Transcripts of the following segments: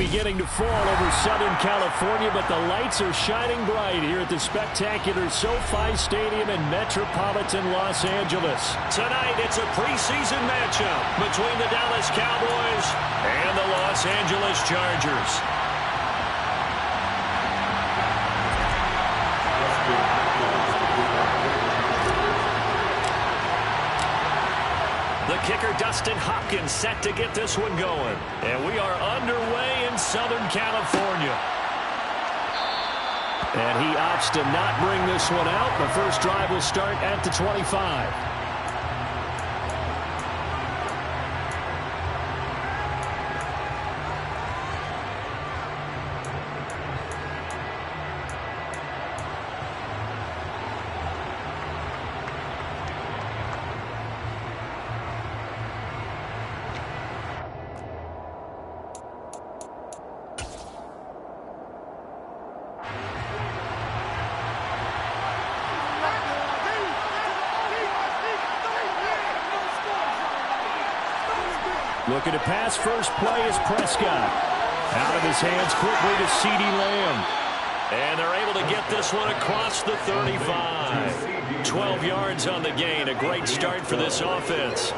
beginning to fall over Southern California, but the lights are shining bright here at the spectacular SoFi Stadium in metropolitan Los Angeles. Tonight, it's a preseason matchup between the Dallas Cowboys and the Los Angeles Chargers. The kicker, Dustin Hopkins, set to get this one going. And we are underway in Southern California. And he opts to not bring this one out. The first drive will start at the 25. Looking to pass, first play is Prescott. Out of his hands quickly to CeeDee Lamb. And they're able to get this one across the 35. 12 yards on the gain. A great start for this offense.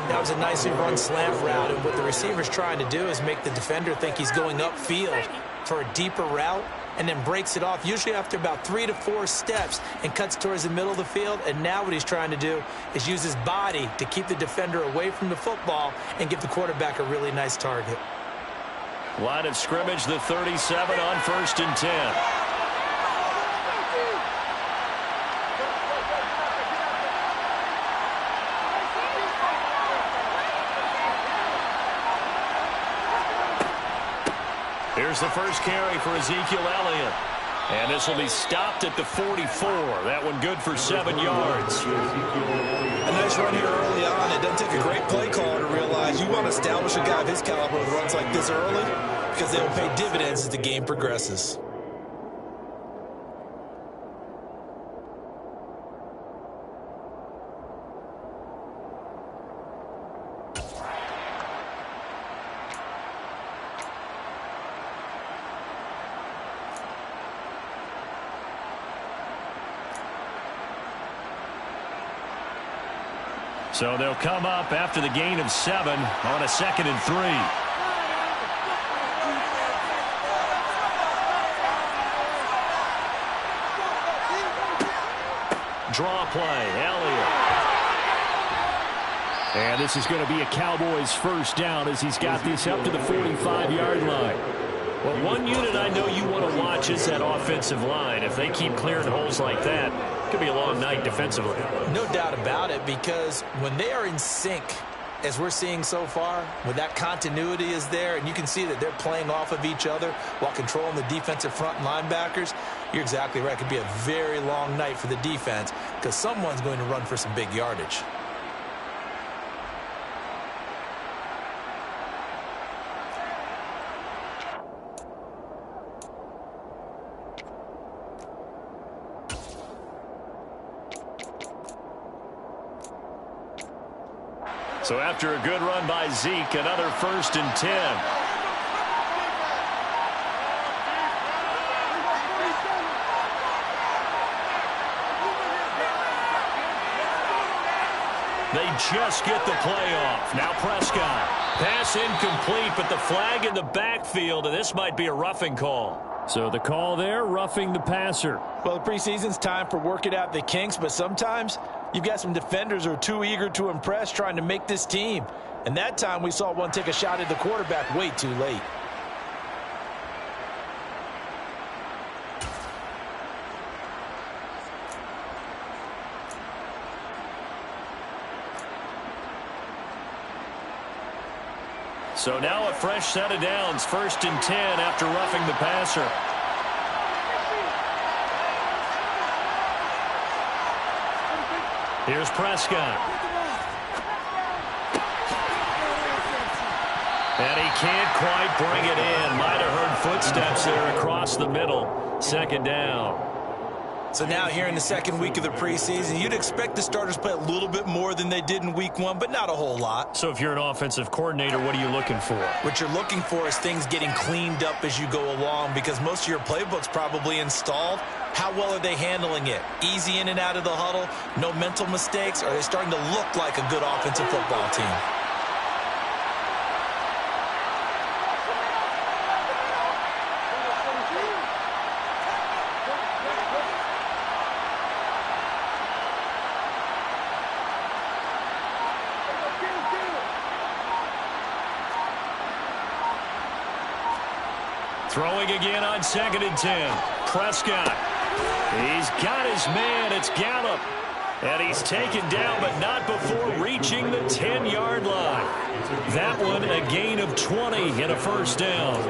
That was a nicely run slant route, and what the receiver's trying to do is make the defender think he's going upfield for a deeper route, and then breaks it off, usually after about 3 to 4 steps, and cuts towards the middle of the field. And now what he's trying to do is use his body to keep the defender away from the football and give the quarterback a really nice target. Line of scrimmage, the 37 on 1st and 10. Here's the first carry for Ezekiel Elliott. And this will be stopped at the 44. That one good for 7 yards. A nice run here early on. It doesn't take a great play caller to realize you want to establish a guy of his caliber with runs like this early, because they will pay dividends as the game progresses. So they'll come up after the gain of 7 on a 2nd and 3. Draw play, Elliott. And this is going to be a Cowboys first down as he's got this up to the 45-yard line. Well, one unit I know you want to watch is that offensive line. If they keep clearing holes like that, it could be a long night defensively. No doubt about it, because when they are in sync, as we're seeing so far, when that continuity is there, and you can see that they're playing off of each other while controlling the defensive front linebackers, you're exactly right. It could be a very long night for the defense, because someone's going to run for some big yardage. So after a good run by Zeke, another 1st and 10. They just get the play off. Now Prescott. Pass incomplete, but the flag in the backfield, and this might be a roughing call. So the call there, roughing the passer. Well, the preseason's time for working out the kinks, but sometimes you've got some defenders who are too eager to impress, trying to make this team. And that time we saw one take a shot at the quarterback way too late. So now a fresh set of downs, 1st and 10 after roughing the passer. Here's Prescott. And he can't quite bring it in. Might have heard footsteps there across the middle. 2nd down. So now here in the second week of the preseason, you'd expect the starters to play a little bit more than they did in week 1, but not a whole lot. So if you're an offensive coordinator, what are you looking for? What you're looking for is things getting cleaned up as you go along, because most of your playbook's probably installed. How well are they handling it? Easy in and out of the huddle, no mental mistakes? Are they starting to look like a good offensive football team? Throwing again on 2nd and 10. Prescott. He's got his man. It's Gallup. And he's taken down, but not before reaching the 10-yard line. That one a gain of 20 and a first down.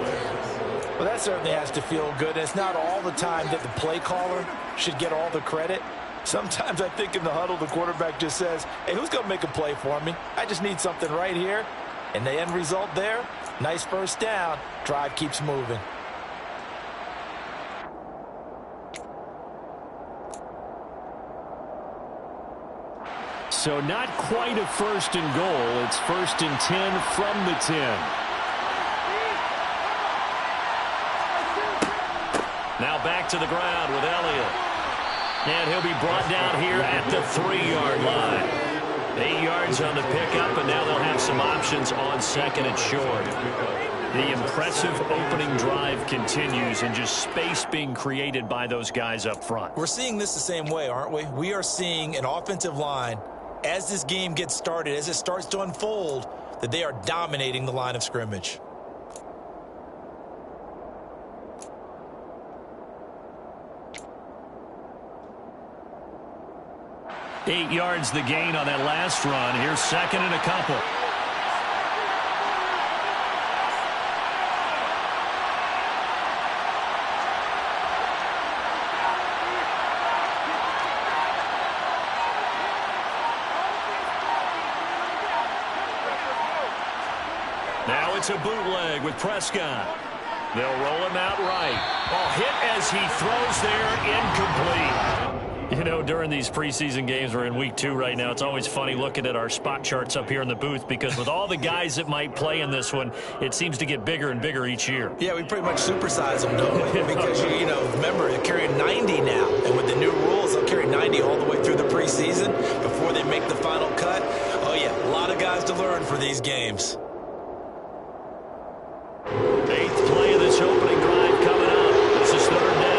Well, that certainly has to feel good. And it's not all the time that the play caller should get all the credit. Sometimes I think in the huddle, the quarterback just says, hey, who's going to make a play for me? I just need something right here. And the end result there, nice first down. Drive keeps moving. So not quite a 1st and goal. It's 1st and 10 from the 10. Now back to the ground with Elliott. And he'll be brought down here at the 3-yard line. 8 yards on the pickup, and now they'll have some options on 2nd and short. The impressive opening drive continues, and just space being created by those guys up front. We're seeing this the same way, aren't we? We are seeing an offensive line, as this game gets started, as it starts to unfold, that they are dominating the line of scrimmage. Eight yards the gain on that last run. Here's 2nd and a couple. Now it's a bootleg with Prescott. They'll roll him out right. Oh, hit as he throws there, incomplete. You know, during these preseason games, we're in week 2 right now, it's always funny looking at our spot charts up here in the booth, because with all the guys that might play in this one, it seems to get bigger and bigger each year. Yeah, we pretty much supersize them, don't we? Because, you know, remember, they're carrying 90 now. And with the new rules, they'll carry 90 all the way through the preseason before they make the final cut. Oh, yeah, a lot of guys to learn for these games. 8th play of this opening drive coming up. This is 3rd down.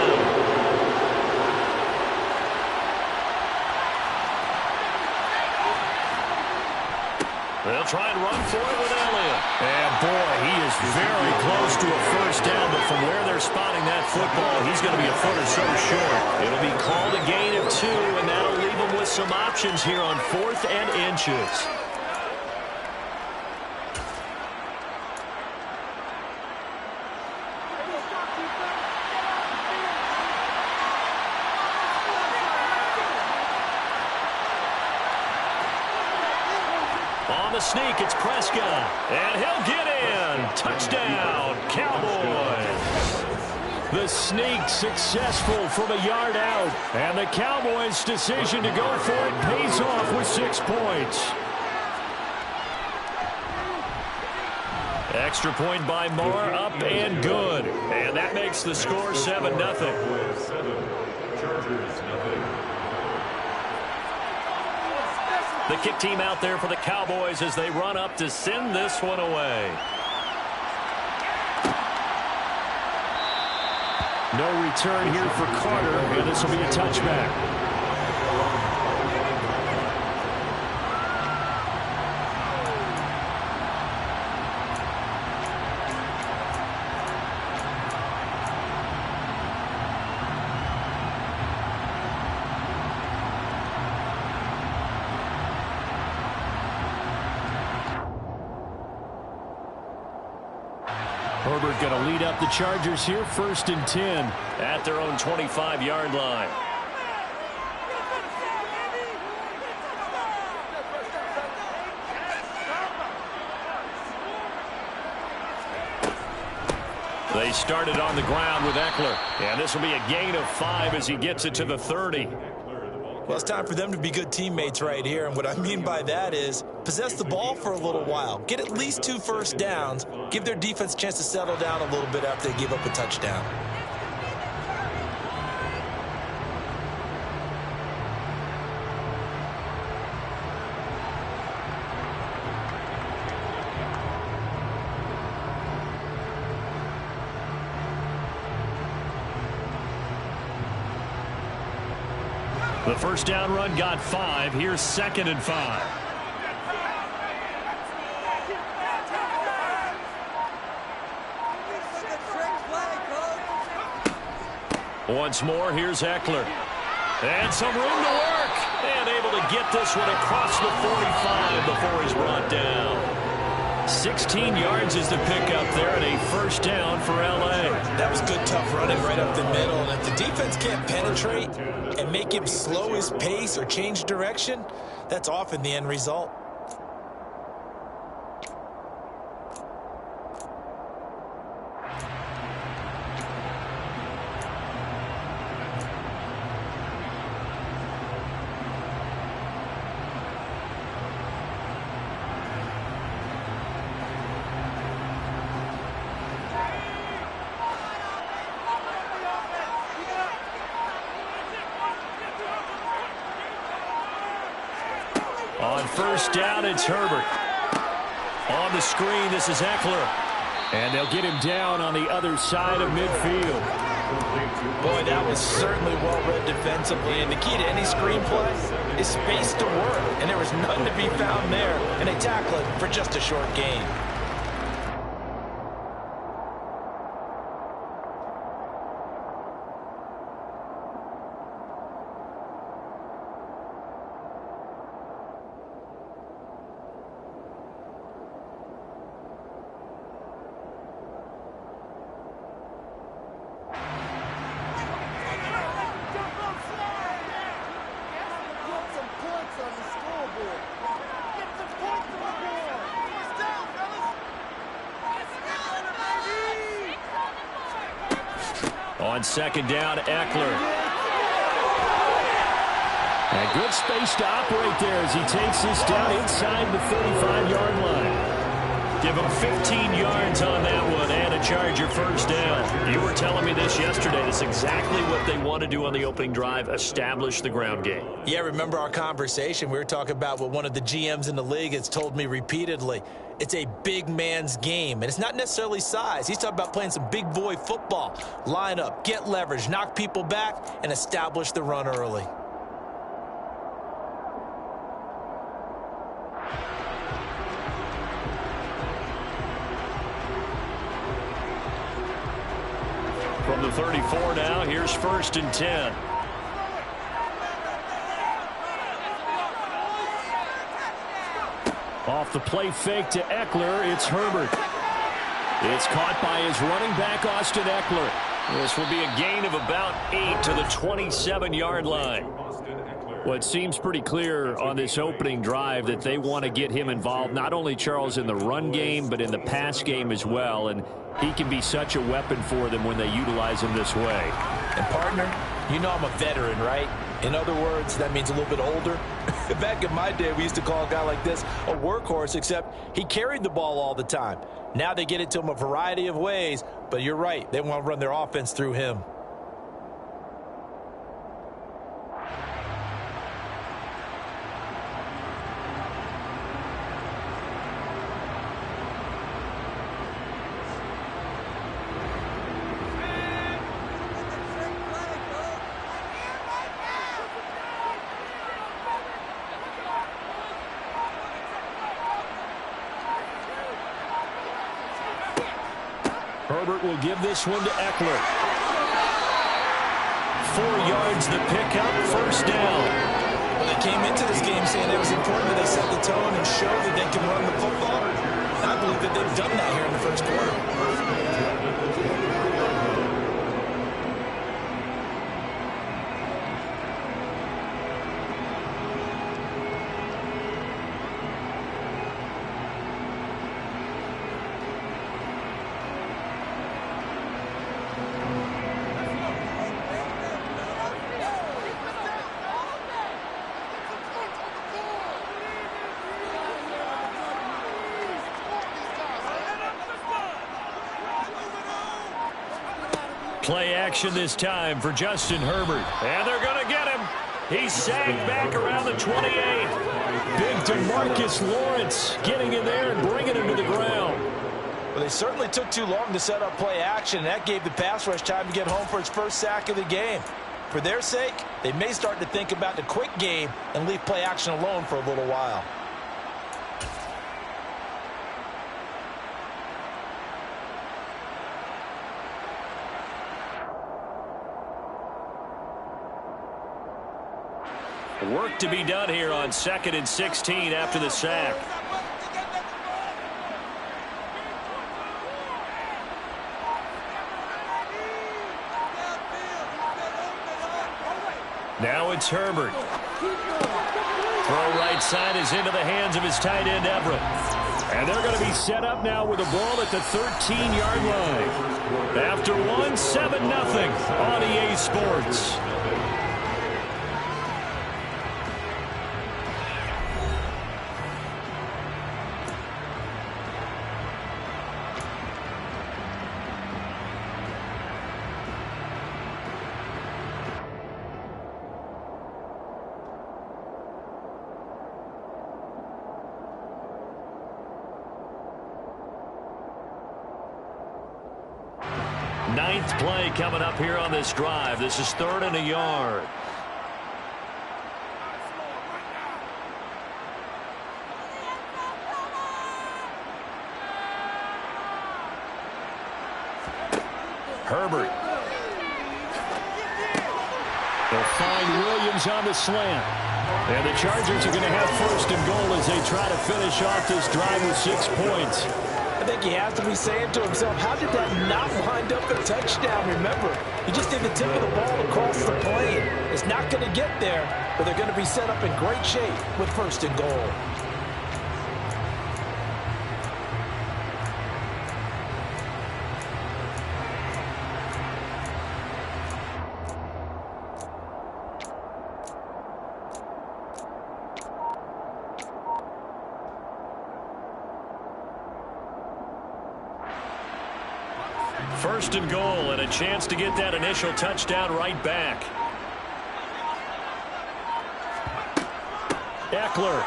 They'll try and run for it with Elliott. And boy, he is very close to a first down, but from where they're spotting that football, he's going to be a foot or so short. It'll be called a gain of 2, and that'll leave him with some options here on 4th and inches. On the sneak, it's Prescott. And he'll get in. Touchdown, Cowboys. The sneak successful from a yard out. And the Cowboys' decision to go for it pays off with 6 points. Extra point by Moore, up and good. And that makes the score 7-0. The kick team out there for the Cowboys as they run up to send this one away. No return here for Carter, and this will be a touchback. Herbert going to lead up the Chargers here, 1st and 10 at their own 25-yard line. They started on the ground with Eckler. And this will be a gain of 5 as he gets it to the 30. Well, it's time for them to be good teammates right here. And what I mean by that is possess the ball for a little while. Get at least 2 first downs. Give their defense a chance to settle down a little bit after they give up a touchdown. The first down run got 5. Here's 2nd and 5. Once more, here's Eckler. And some room to work. And able to get this one across the 45 before he's brought down. 16 yards is the pickup there, and a first down for L.A. That was good, tough running right up the middle. And if the defense can't penetrate and make him slow his pace or change direction, that's often the end result. On first down, it's Herbert. On the screen, this is Eckler. And they'll get him down on the other side of midfield. Boy, that was certainly well-read defensively. And the key to any screenplay is space to work. And there was none to be found there. And they tackle it for just a short gain. On second down, Eckler. And good space to operate there as he takes this down inside the 35-yard line. Give him 15 yards on that one and a Charger first down. You were telling me this yesterday. That's exactly what they want to do on the opening drive, establish the ground game. Yeah, remember our conversation? We were talking about what one of the GMs in the league has told me repeatedly. It's a big man's game, and it's not necessarily size. He's talking about playing some big boy football. Line up, get leverage, knock people back, and establish the run early. From the 34 now, here's 1st and 10. Off the play fake to Eckler, it's Herbert. It's caught by his running back, Austin Eckler. This will be a gain of about 8 to the 27-yard line. Well, it seems pretty clear on this opening drive that they want to get him involved, not only, Charles, in the run game, but in the pass game as well. And he can be such a weapon for them when they utilize him this way. And, partner, you know I'm a veteran, right? In other words, that means a little bit older. Back in my day, we used to call a guy like this a workhorse, except he carried the ball all the time. Now they get it to him a variety of ways, but you're right. They want to run their offense through him. Herbert will give this one to Eckler. 4 yards the pickup, first down. Well, they came into this game saying it was important that they set the tone and show that they can run the football. And I believe that they've done that here in the first quarter. Play action this time for Justin Herbert. And they're going to get him. He's sagged back around the 28. Big DeMarcus Lawrence getting in there and bringing him to the ground. Well, they certainly took too long to set up play action, and that gave the pass rush time to get home for its first sack of the game. For their sake, they may start to think about the quick game and leave play action alone for a little while. Work to be done here on 2nd and 16 after the sack. Now it's Herbert. Throw right side is into the hands of his tight end, Everett. And they're going to be set up now with a ball at the 13-yard line. After one, 7-0 on EA Sports. Ninth play coming up here on this drive. This is 3rd and a yard. Herbert. They'll find Williams on the slant. And the Chargers are going to have 1st and goal as they try to finish off this drive with 6 points. I think he has to be saying to himself, how did that not wind up a touchdown? Remember, he just did the tip of the ball across the plane. It's not going to get there, but they're going to be set up in great shape with 1st and goal. First and goal, and a chance to get that initial touchdown right back. Eckler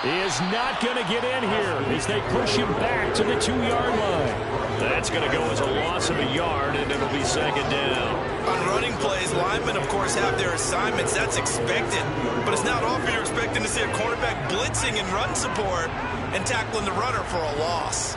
is not going to get in here as they push him back to the 2-yard line. That's going to go as a loss of a yard, and it'll be 2nd down. On running plays, linemen, of course, have their assignments. That's expected. But it's not often you're expecting to see a cornerback blitzing and run support and tackling the runner for a loss.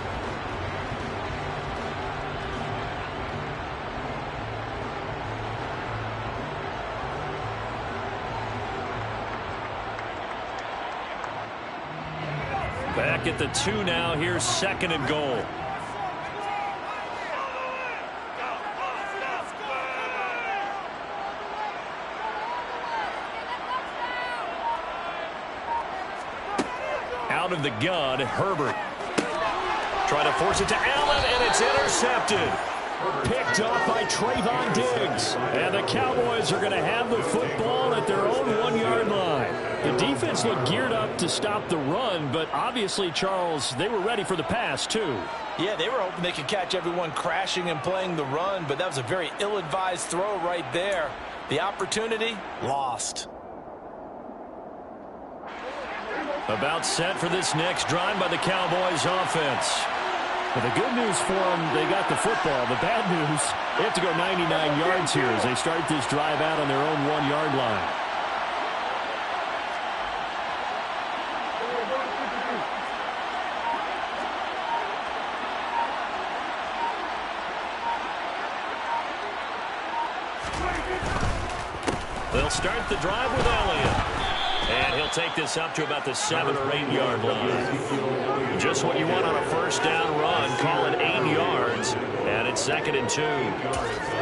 Back at the 2 now. Here's 2nd and goal. Out of the gun, Herbert. Trying to force it to Allen, and it's intercepted. Picked off by Trayvon Diggs. And the Cowboys are going to have the football at their own 1-yard line. The defense looked geared up to stop the run, but obviously, Charles, they were ready for the pass, too. Yeah, they were hoping they could catch everyone crashing and playing the run, but that was a very ill-advised throw right there. The opportunity, lost. About set for this next drive by the Cowboys offense. Well, the good news for them, they got the football. The bad news, they have to go 99 yards here as they start this drive out on their own 1-yard line. They'll start the drive with Elliott. And he'll take this up to about the 7- or 8-yard line. Just what you want on a 1st down run. Call it 8 yards. And it's 2nd and 2.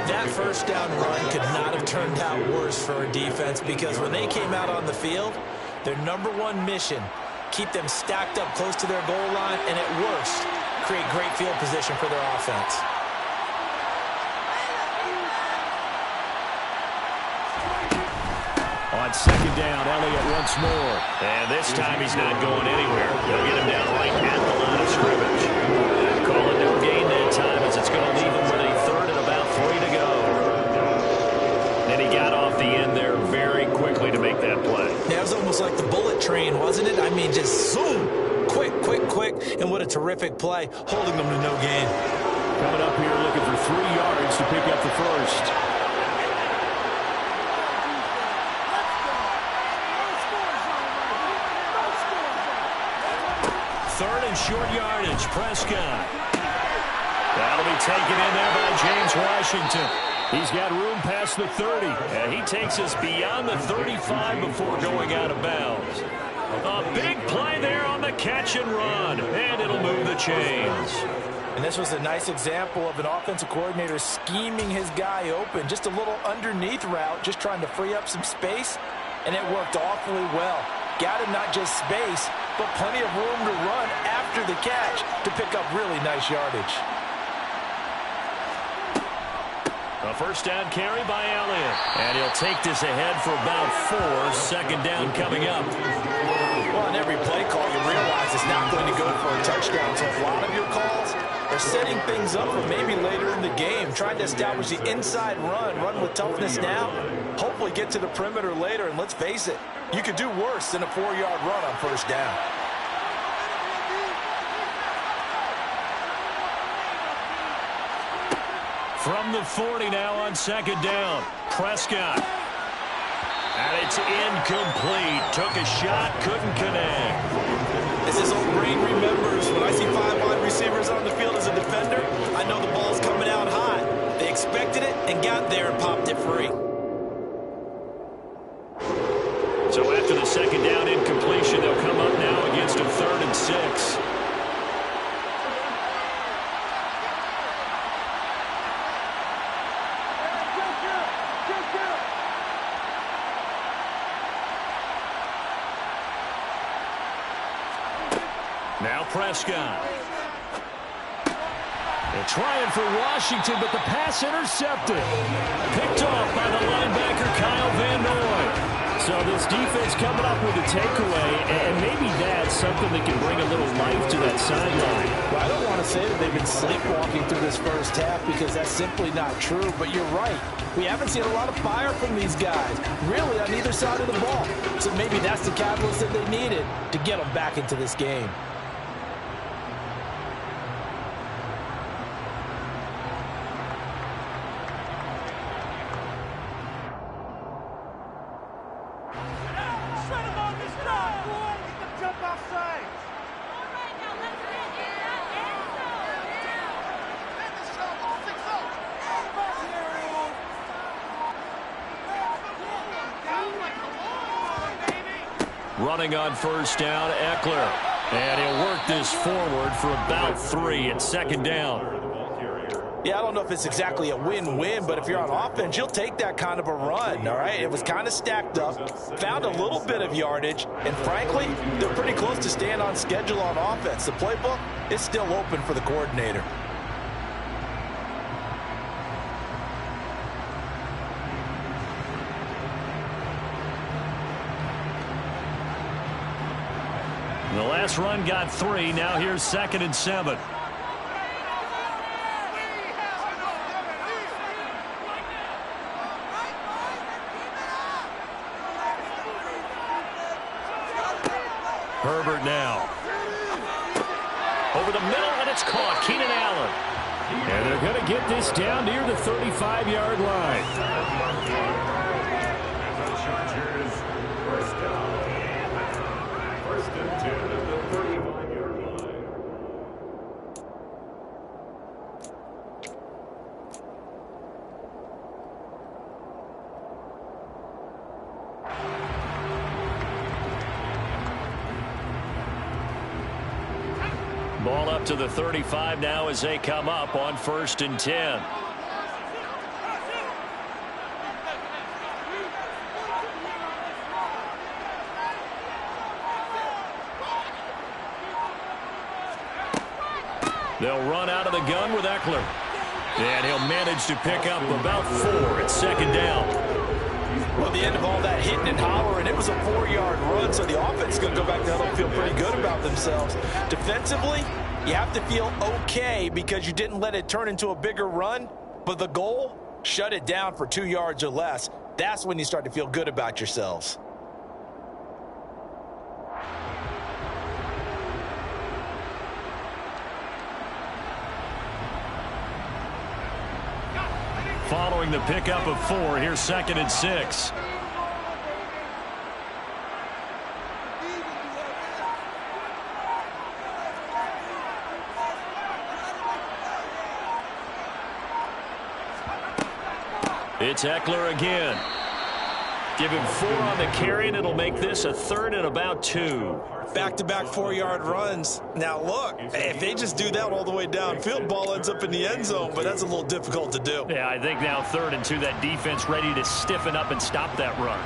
That 1st down run could not have turned out worse for a defense because when they came out on the field, their #1 mission, keep them stacked up close to their goal line, and at worst, create great field position for their offense. On 2nd down, Elliott once more. And this time he's not going anywhere. They'll get him down right at the line of scrimmage. Call it no gain that time as it's going to leave him with a 3rd and about 3 And what a terrific play, holding them to no gain. Coming up here looking for 3 yards to pick up the first. Third and short yardage, Prescott. That'll be taken in there by James Washington. He's got room past the 30, and he takes us beyond the 35 before going out of bounds. A big play there on the catch and run, and it'll move the chains. And this was a nice example of an offensive coordinator scheming his guy open. Just a little underneath route, just trying to free up some space, and it worked awfully well. Got him not just space, but plenty of room to run after the catch to pick up really nice yardage. A first down carry by Elliott. And he'll take this ahead for about 4. Second down coming up. Well, in every play call, you realize it's not going to go for a touchdown. So a lot of your calls are setting things up for maybe later in the game, trying to establish the inside run with toughness now, hopefully get to the perimeter later. And let's face it, you could do worse than a 4-yard run on first down. From the 40 now on second down. Prescott. And it's incomplete. Took a shot, couldn't connect. As his old brain remembers, when I see 5 wide receivers on the field as a defender, I know the ball's coming out hot. They expected it and got there and popped it free. So after the second down incompletion, they'll come up now against a 3rd and 6. Now Prescott. They're trying for Washington, but the pass intercepted. Picked off by the linebacker, Kyle Van Noy. So this defense coming up with a takeaway, and maybe that's something that can bring a little life to that sideline. Well, I don't want to say that they've been sleepwalking through this first half because that's simply not true, but you're right. We haven't seen a lot of fire from these guys, really on either side of the ball. So maybe that's the catalyst that they needed to get them back into this game. Running on first down, Eckler. And he'll work this forward for about 3 at second down. Yeah, I don't know if it's exactly a win-win, but if you're on offense, you'll take that kind of a run, all right? It was kind of stacked up, found a little bit of yardage, and frankly, they're pretty close to staying on schedule on offense. The playbook is still open for the coordinator. The last run got 3. Now here's 2nd and 7. Herbert now. Over the middle, and it's caught. Keenan Allen. And they're going to get this down near the 35-yard line. Ball up to the 35 now as they come up on 1st and 10. They'll run out of the gun with Eckler. And he'll manage to pick up about 4 at second down. Well, the end of all that hitting and hollering, it was a 4-yard run, so the offense is going to go back there and feel pretty good about themselves. Defensively, you have to feel okay because you didn't let it turn into a bigger run, but the goal, shut it down for 2 yards or less. That's when you start to feel good about yourselves. following the pickup of 4. Here's 2nd and 6. It's Eckler again. Give him 4 on the carry, and it'll make this a 3rd and about 2. Back-to-back 4-yard runs. Now, look, if they just do that all the way downfield, ball ends up in the end zone, but that's a little difficult to do. Yeah, I think now 3rd and 2, that defense ready to stiffen up and stop that run.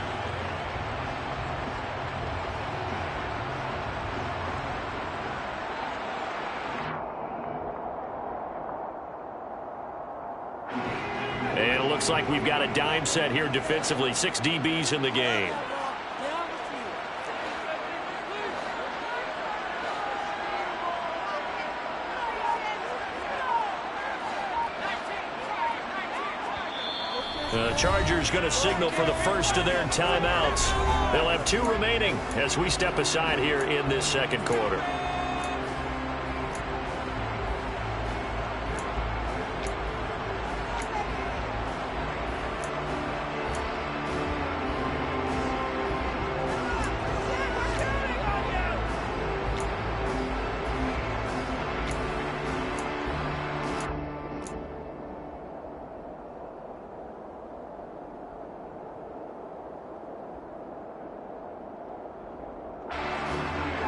And it looks like we've got a dime set here defensively. 6 DBs in the game. The Chargers going to signal for the first of their timeouts. They'll have 2 remaining as we step aside here in this second quarter.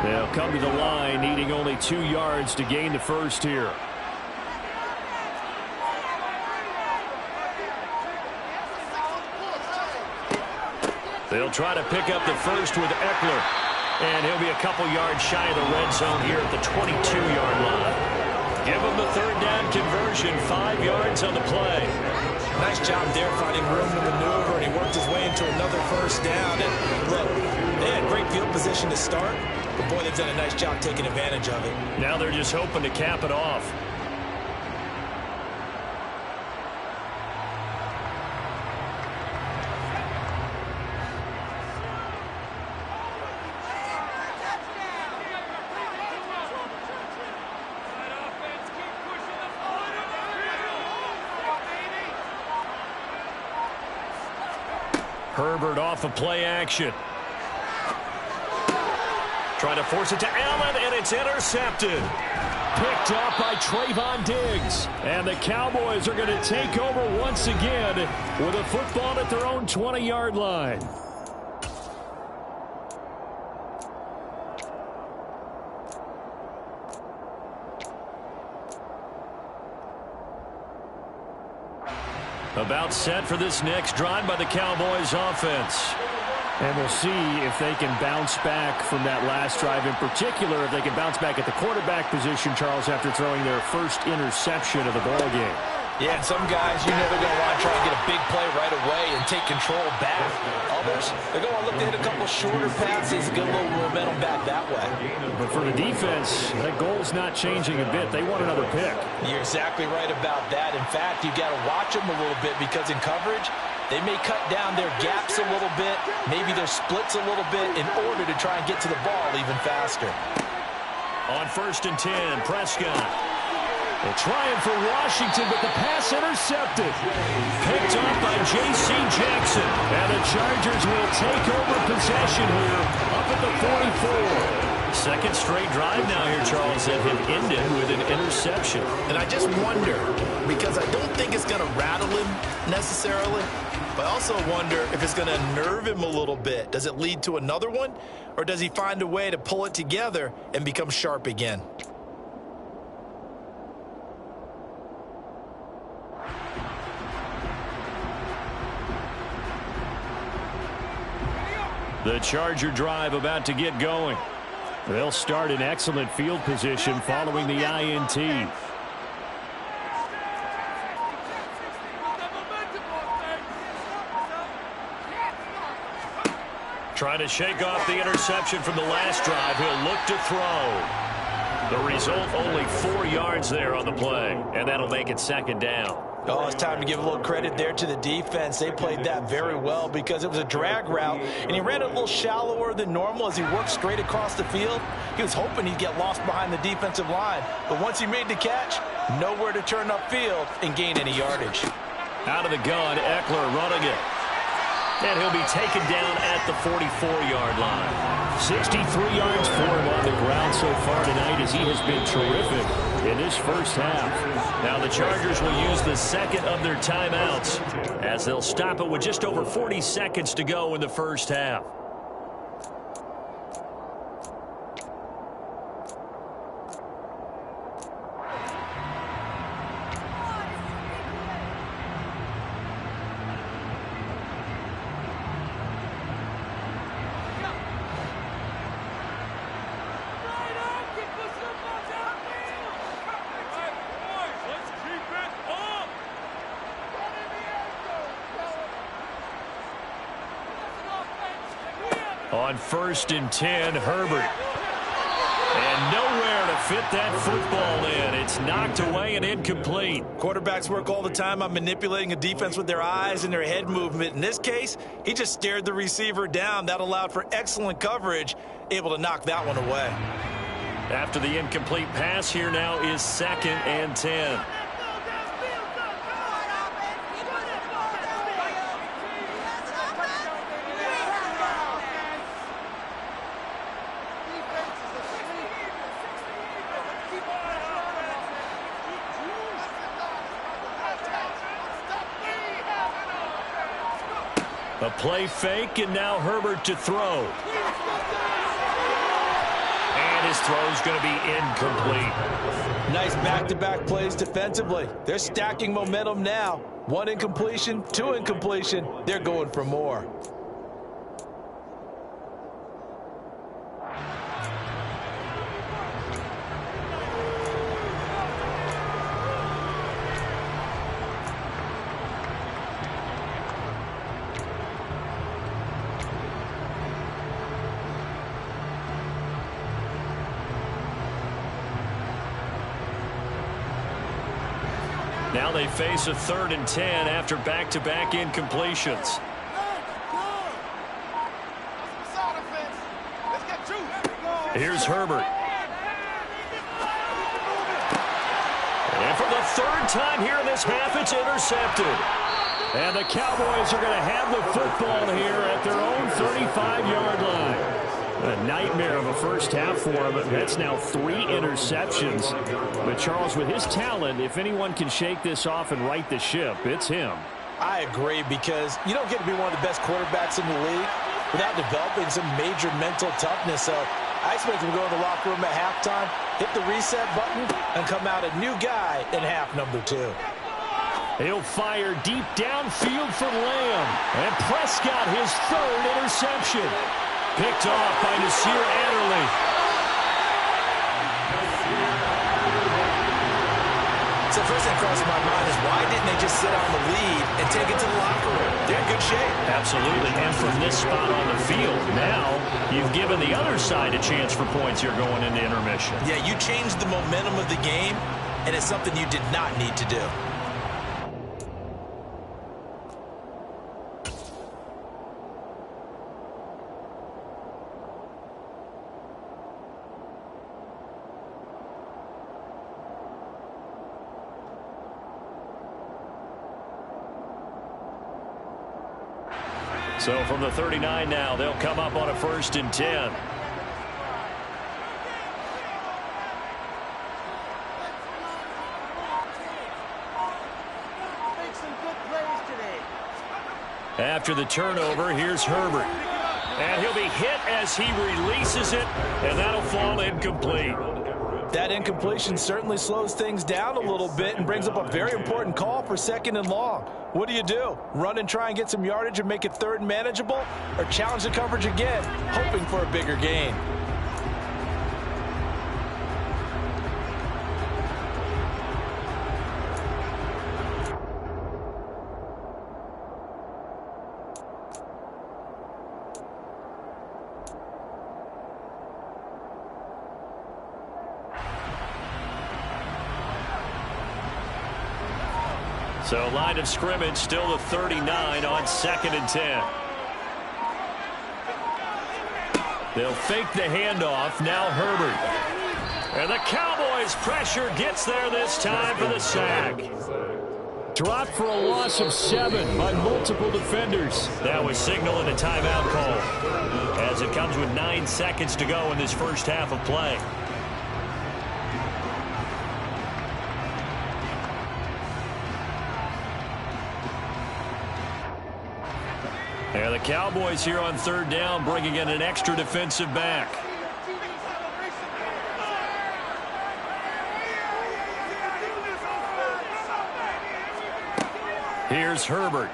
They'll come to the line, needing only 2 yards to gain the first here. They'll try to pick up the first with Eckler. And he'll be a couple yards shy of the red zone here at the 22-yard line. Give him the 3rd down conversion, 5 yards on the play. Nice job there finding room to maneuver, and he worked his way into another first down. And look, they had great field position to start, but boy, they've done a nice job taking advantage of it. Now they're just hoping to cap it off. Herbert off of play action. Trying to force it to Allen, and it's intercepted. Picked up by Trayvon Diggs. And the Cowboys are going to take over once again with a football at their own 20-yard line. About set for this next drive by the Cowboys offense. And we'll see if they can bounce back from that last drive, in particular if they can bounce back at the quarterback position, Charles, after throwing their first interception of the ball game. Yeah, and some guys, you know they're going to want to try and get a big play right away and take control back. Others, they're going to look to hit a couple shorter passes, get a little momentum back that way. But for the defense, that goal's not changing a bit. They want another pick. You're exactly right about that. In fact, you've got to watch them a little bit because in coverage, they may cut down their gaps a little bit, maybe their splits a little bit in order to try and get to the ball even faster. On 1st and 10, Prescott. They're trying for Washington, but the pass intercepted. Picked up by J.C. Jackson. And the Chargers will take over possession here up at the 44. Second straight drive now here, Charles, that have ended with an interception. And I just wonder, because I don't think it's going to rattle him necessarily, but I also wonder if it's going to nerve him a little bit. Does it lead to another one, or does he find a way to pull it together and become sharp again? The Charger drive about to get going. They'll start in excellent field position following the INT. Trying to shake off the interception from the last drive. He'll look to throw. The result, only 4 yards there on the play, and that'll make it 2nd down. Oh, it's time to give a little credit there to the defense. They played that very well because it was a drag route, and he ran it a little shallower than normal as he worked straight across the field. He was hoping he'd get lost behind the defensive line, but once he made the catch, nowhere to turn upfield and gain any yardage. Out of the gun, Eckler running it. And he'll be taken down at the 44-yard line. 63 yards for him on the ground so far tonight as he has been terrific in this first half. Now the Chargers will use the second of their timeouts as they'll stop it with just over 40 seconds to go in the first half. On 1st and 10, Herbert. And nowhere to fit that football in. It's knocked away and incomplete. Quarterbacks work all the time on manipulating a defense with their eyes and their head movement. In this case, he just stared the receiver down. That allowed for excellent coverage, able to knock that one away. After the incomplete pass, here now is 2nd and 10. A play fake, and now Herbert to throw. And his throw's going to be incomplete. Nice back-to-back plays defensively. They're stacking momentum now. 1 incompletion, 2 incompletion. They're going for more. Now they face a 3rd and 10 after back-to-back incompletions. Here's Herbert. And for the 3rd time here in this half, it's intercepted. And the Cowboys are going to have the football here at their own 35-yard line. A nightmare of a first half for him. That's now 3 interceptions. But Charles, with his talent, if anyone can shake this off and right the ship, it's him. I agree, because you don't get to be one of the best quarterbacks in the league without developing some major mental toughness. So I expect him to go in the locker room at halftime, hit the reset button, and come out a new guy in half number 2. He'll fire deep downfield for Lamb. And Prescott, his 3rd interception. Picked off by Nasir Adderley. So first thing crossing my mind is, why didn't they just sit on the lead and take it to the locker room? They're in good shape. Absolutely. And from this spot on the field, now you've given the other side a chance for points here going into intermission. Yeah, you changed the momentum of the game, and it's something you did not need to do. So from the 39 now, they'll come up on a 1st and 10. After the turnover, here's Herbert. And he'll be hit as he releases it, and that'll fall incomplete. That incompletion certainly slows things down a little bit and brings up a very important call for 2nd and long. What do? Run and try and get some yardage and make it 3rd and manageable, or challenge the coverage again, hoping for a bigger gain? So line of scrimmage still the 39 on 2nd and 10. They'll fake the handoff. Now Herbert. And the Cowboys pressure gets there this time for the sack. Dropped for a loss of 7 by multiple defenders. That was signaling a timeout call, as it comes with 9 seconds to go in this first half of play. And the Cowboys here on 3rd down, bringing in an extra defensive back. Here's Herbert.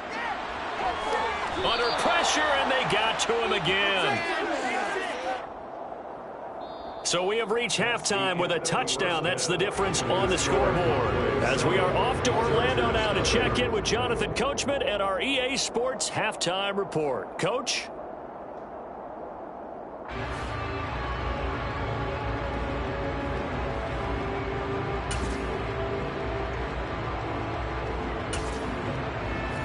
Under pressure, and they got to him again. So we have reached halftime with a touchdown. That's the difference on the scoreboard. As we are off to Orlando now to check in with Jonathan Coachman at our EA Sports Halftime Report. Coach?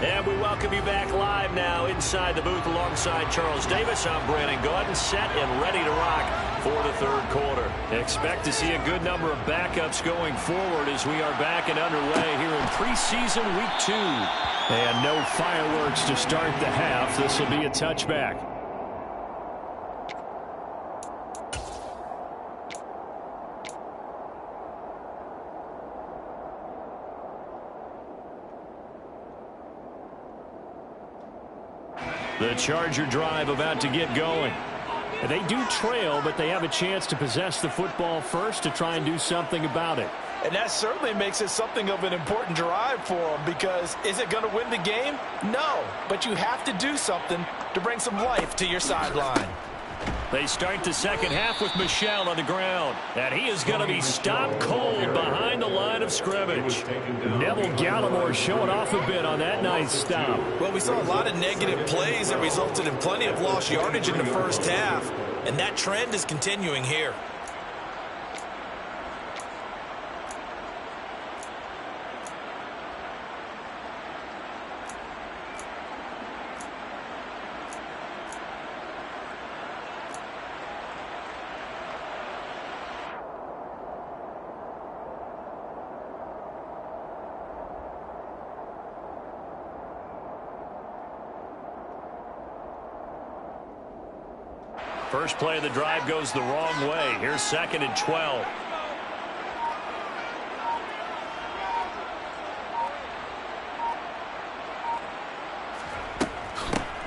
And we welcome you back live now inside the booth alongside Charles Davis. I'm Brandon Gaudin, set and ready to rock for the 3rd quarter. Expect to see a good number of backups going forward as we are back and underway here in preseason week 2. And no fireworks to start the half. This will be a touchback. The Charger drive about to get going. They do trail, but they have a chance to possess the football first to try and do something about it. And that certainly makes it something of an important drive for them, because is it going to win the game? No, but you have to do something to bring some life to your sideline. They start the second half with Michel on the ground, and he is going to be stopped cold behind the line of scrimmage. Neville Gallimore showing off a bit on that nice stop. Well, we saw a lot of negative plays that resulted in plenty of lost yardage in the first half, and that trend is continuing here. First play of the drive goes the wrong way. Here's 2nd and 12.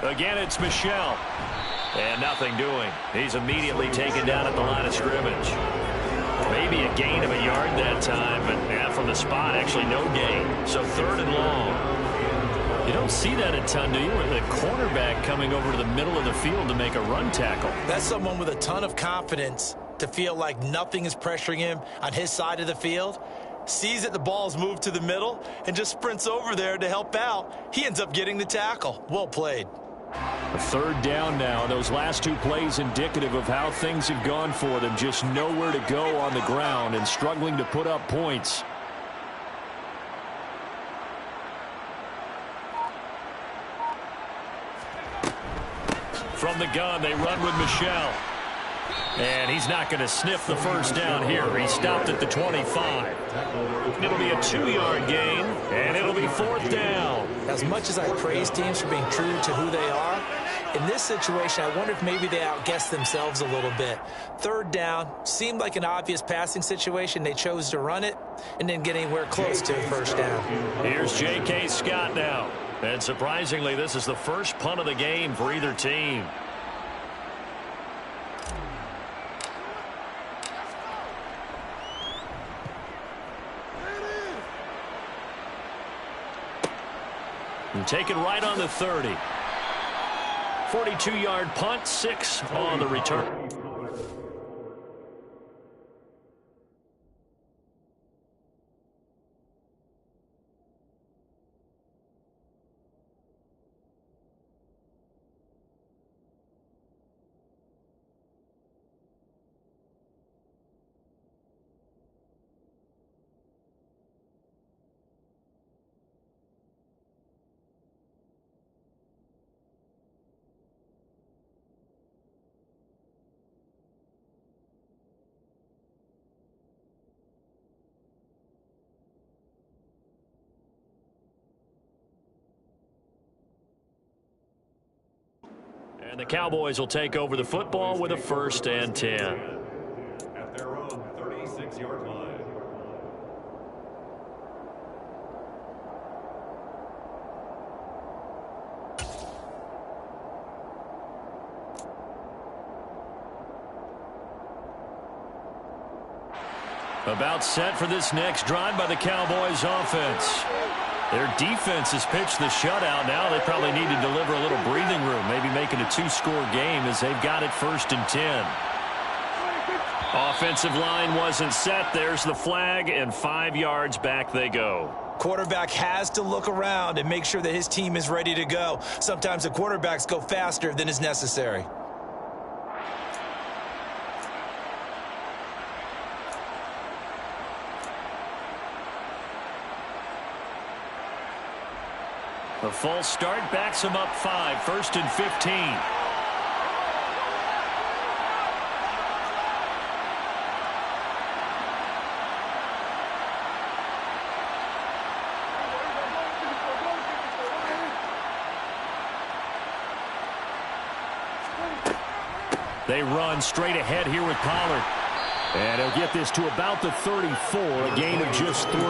Again, it's Michel. And nothing doing. He's immediately taken down at the line of scrimmage. Maybe a gain of a yard that time, but from the spot, actually no gain. So 3rd and long. You don't see that a ton, do you? With a cornerback coming over to the middle of the field to make a run tackle. That's someone with a ton of confidence to feel like nothing is pressuring him on his side of the field. Sees that the ball's moved to the middle and just sprints over there to help out. He ends up getting the tackle. Well played. A 3rd down now. Those last 2 plays indicative of how things have gone for them. Just nowhere to go on the ground and struggling to put up points. From the gun, they run with Michel. And he's not going to sniff the first down here. He stopped at the 25. It'll be a 2-yard gain, and it'll be 4th down. As much as I praise teams for being true to who they are, in this situation, I wonder if maybe they outguessed themselves a little bit. 3rd down seemed like an obvious passing situation. They chose to run it and didn't get anywhere close to first down. Here's J.K. Scott now. And surprisingly, this is the first punt of the game for either team. And taken right on the 30. 42-yard punt, 6 on the return. And the Cowboys will take over the football with a 1st and 10. At their own 36-yard line. About set for this next drive by the Cowboys offense. Their defense has pitched the shutout. Now they probably need to deliver a little breathing room, maybe making a 2-score game as they've got it 1st and 10. Offensive line wasn't set. There's the flag, and 5 yards back they go. Quarterback has to look around and make sure that his team is ready to go. Sometimes the quarterbacks go faster than is necessary. The false start backs him up 5, 1st and 15. They run straight ahead here with Pollard. And he'll get this to about the 34, a gain of just 3.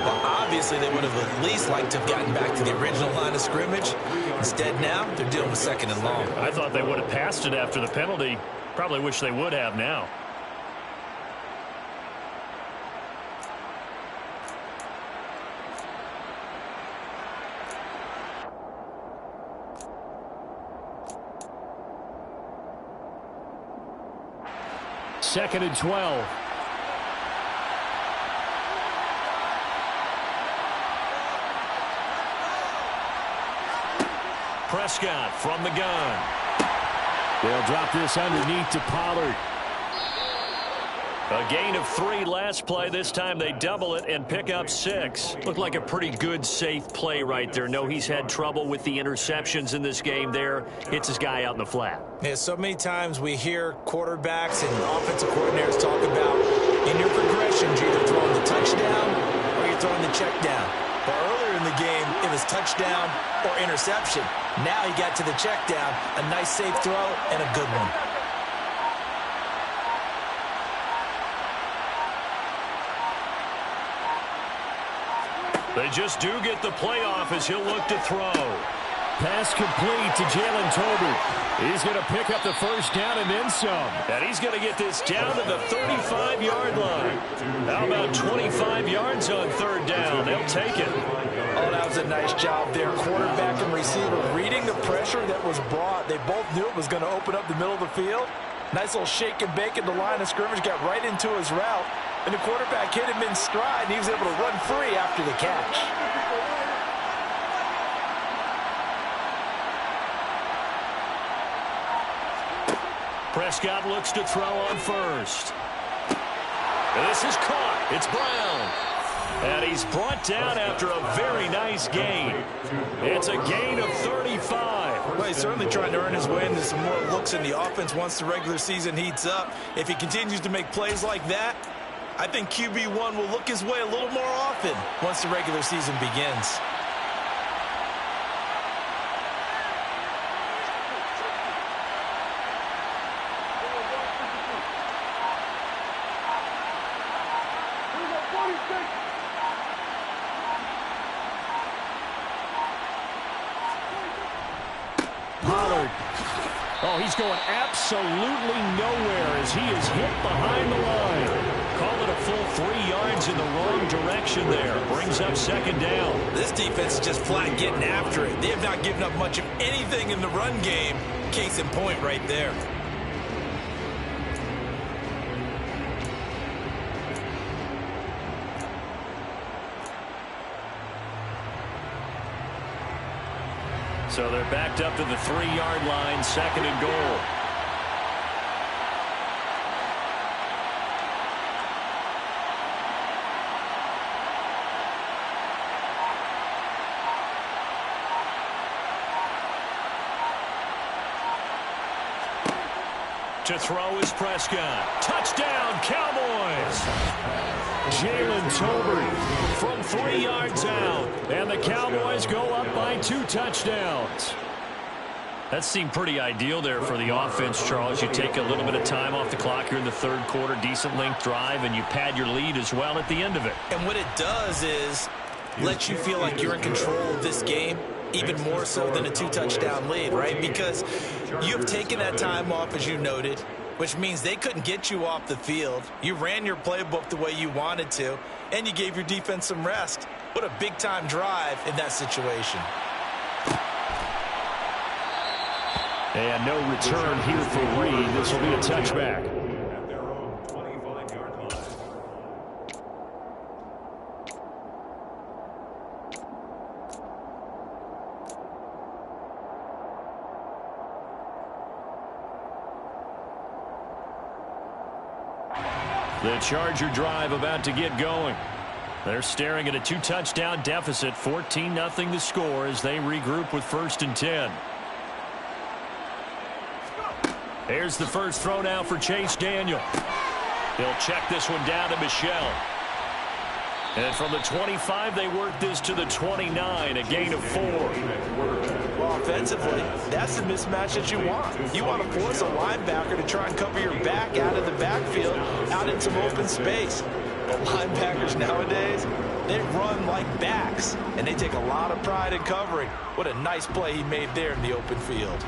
Well, obviously, they would have at least liked to have gotten back to the original line of scrimmage. Instead, now, they're dealing with 2nd and long. I thought they would have passed it after the penalty. Probably wish they would have now. Second and 12. Prescott from the gun. They'll drop this underneath to Pollard. A gain of 3 last play. This time they double it and pick up 6. Looked like a pretty good, safe play right there. No, he's had trouble with the interceptions in this game there. Hits his guy out in the flat. Yeah, so many times we hear quarterbacks and offensive coordinators talk about in your progressions, you're either throwing the touchdown or you're throwing the check down. But earlier in the game, it was touchdown or interception. Now he got to the check down, a nice safe throw and a good one. They just do get the playoff as he'll look to throw. Pass complete to Jalen Tolbert. He's going to pick up the 1st down and then some. And he's going to get this down to the 35-yard line. How about 25 yards on 3rd down? They'll take it. Oh, that was a nice job there. Quarterback and receiver reading the pressure that was brought. They both knew it was going to open up the middle of the field. Nice little shake and bake at the line of scrimmage. Got right into his route. And the quarterback hit him in stride, and he was able to run free after the catch. Prescott looks to throw on 1st. This is caught. It's Brown. And he's brought down after a very nice gain. It's a gain of 35. Well, he's certainly trying to earn his way into some more looks in the offense once the regular season heats up. If he continues to make plays like that, I think QB1 will look his way a little more often once the regular season begins. Pollard. Oh, he's going absolutely nowhere as he is hit behind the line. Call it a full 3 yards in the wrong direction there. Brings up 2nd down. This defense is just flat getting after it. They have not given up much of anything in the run game. Case in point right there. So they're backed up to the 3-yard line, 2nd and goal. To throw is Prescott. Touchdown, Cowboys! Jalen Tolbert from 3 yards out. And the Cowboys go up by 2 touchdowns. That seemed pretty ideal there for the offense, Charles. You take a little bit of time off the clock here in the third quarter, decent length drive, and you pad your lead as well at the end of it. And what it does is let you feel like you're in control of this game, even more so than a 2-touchdown lead, right? Because you've taken that time off, as you noted, which means they couldn't get you off the field. You ran your playbook the way you wanted to, and you gave your defense some rest. What a big-time drive in that situation. And no return here for Reed. This will be a touchback. At their own 25-yard line. The Charger drive about to get going. They're staring at a 2-touchdown deficit, 14-0 the score as they regroup with 1st and 10. Here's the first throw now for Chase Daniel. He'll check this one down to Michel. And from the 25, they work this to the 29, a gain of 4. Well, offensively, that's the mismatch that you want. You want to force a linebacker to try and cover your back out of the backfield, out in some open space. But linebackers nowadays, they run like backs, and they take a lot of pride in covering. What a nice play he made there in the open field.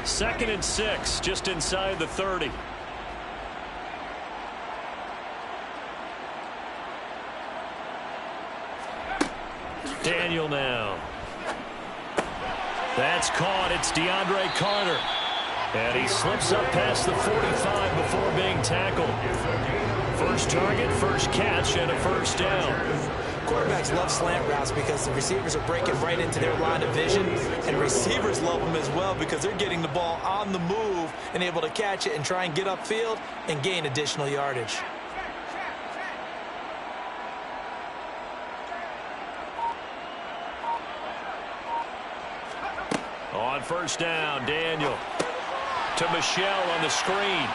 2nd and 6, just inside the 30. Daniel now. That's caught. It's DeAndre Carter. And he slips up past the 45 before being tackled. First target, first catch, and a first down. Quarterbacks love slant routes because the receivers are breaking right into their line of vision, and receivers love them as well because they're getting the ball on the move and able to catch it and try and get upfield and gain additional yardage. On first down, Daniel to Michel on the screen.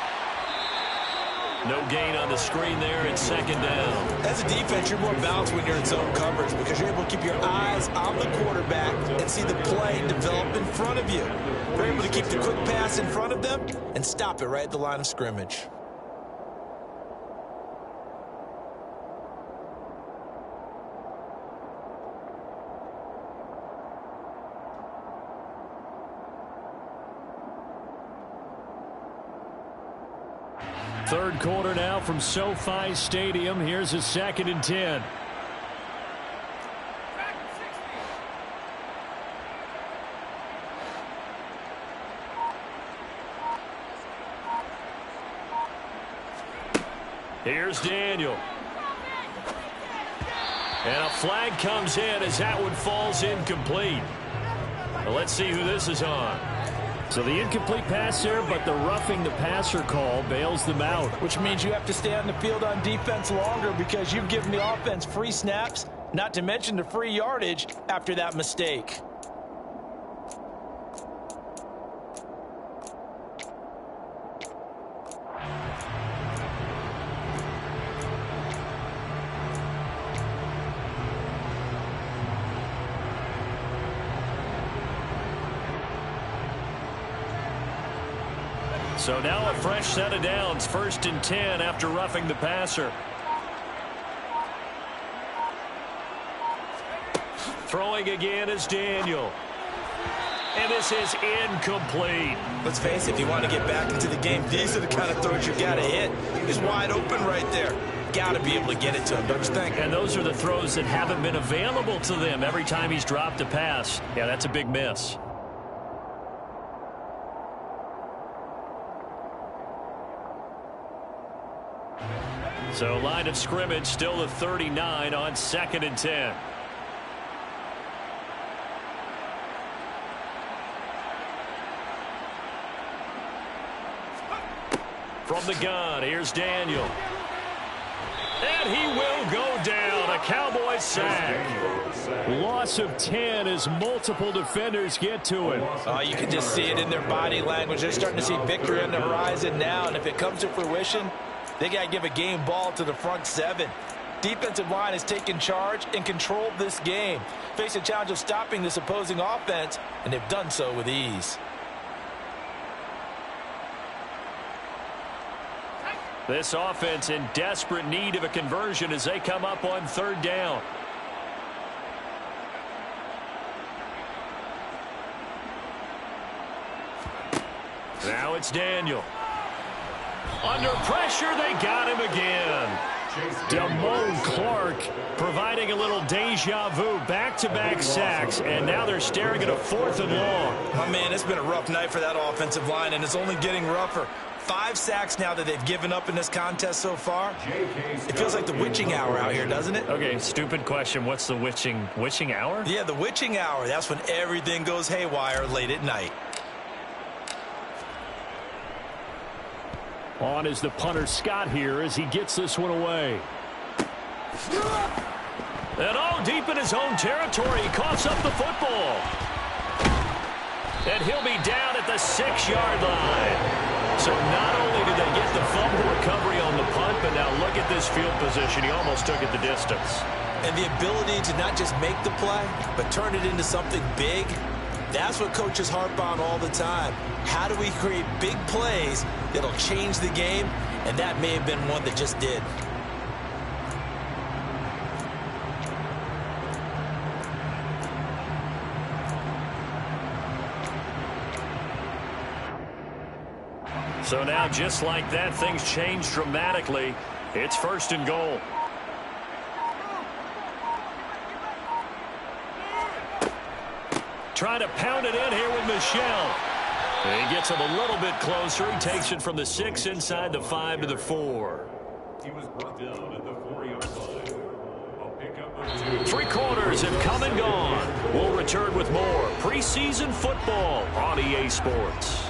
No gain on the screen there. It's 2nd down. As a defense, you're more balanced when you're in zone coverage because you're able to keep your eyes on the quarterback and see the play develop in front of you. You're able to keep the quick pass in front of them and stop it right at the line of scrimmage. Third quarter now from SoFi Stadium. Here's a 2nd and 10. Here's Daniel. And a flag comes in as that one falls incomplete. Well, let's see who this is on. So the incomplete pass there, but the roughing the passer call bails them out. Which means you have to stay on the field on defense longer because you've given the offense free snaps, not to mention the free yardage after that mistake. So now a fresh set of downs, 1st and 10 after roughing the passer. Throwing again is Daniel. And this is incomplete. Let's face it, if you want to get back into the game, these are the kind of throws you got to hit. He's wide open right there. Got to be able to get it to him, don't you think? And those are the throws that haven't been available to them every time he's dropped a pass. Yeah, that's a big miss. So line of scrimmage still the 39 on 2nd and 10. From the gun, here's Daniel. And he will go down. A Cowboys sack. Loss of 10 as multiple defenders get to him. You can just see it in their body language. They're starting to see victory on the horizon now, and if it comes to fruition, they got to give a game ball to the front 7. Defensive line has taken charge and controlled this game. Face a challenge of stopping this opposing offense, and they've done so with ease. This offense in desperate need of a conversion as they come up on 3rd down. Now it's Daniel. Under pressure, they got him again. Damone Clark providing a little deja vu, back-to-back sacks, and now they're staring at a 4th and long. Oh, man, it's been a rough night for that offensive line, and it's only getting rougher. 5 sacks now that they've given up in this contest so far. It feels like the witching hour out here, doesn't it? Okay, stupid question. What's the witching hour? Yeah, the witching hour. That's when everything goes haywire late at night. On is the punter Scott here as he gets this one away. And all deep in his own territory, he coughs up the football. And he'll be down at the 6-yard line. So not only did they get the fumble recovery on the punt, but now look at this field position. He almost took it the distance. And the ability to not just make the play, but turn it into something big, that's what coaches harp on all the time. How do we create big plays that'll change the game? And that may have been one that just did. So now, just like that, things change dramatically. It's 1st and goal. Trying to pound it in here with Michel. He gets him a little bit closer. He takes it from the 6 inside the 5 to the 4. He was brought down at the 4-yard line. A pickup of 2. 3 quarters have come and gone. We'll return with more preseason football on EA Sports.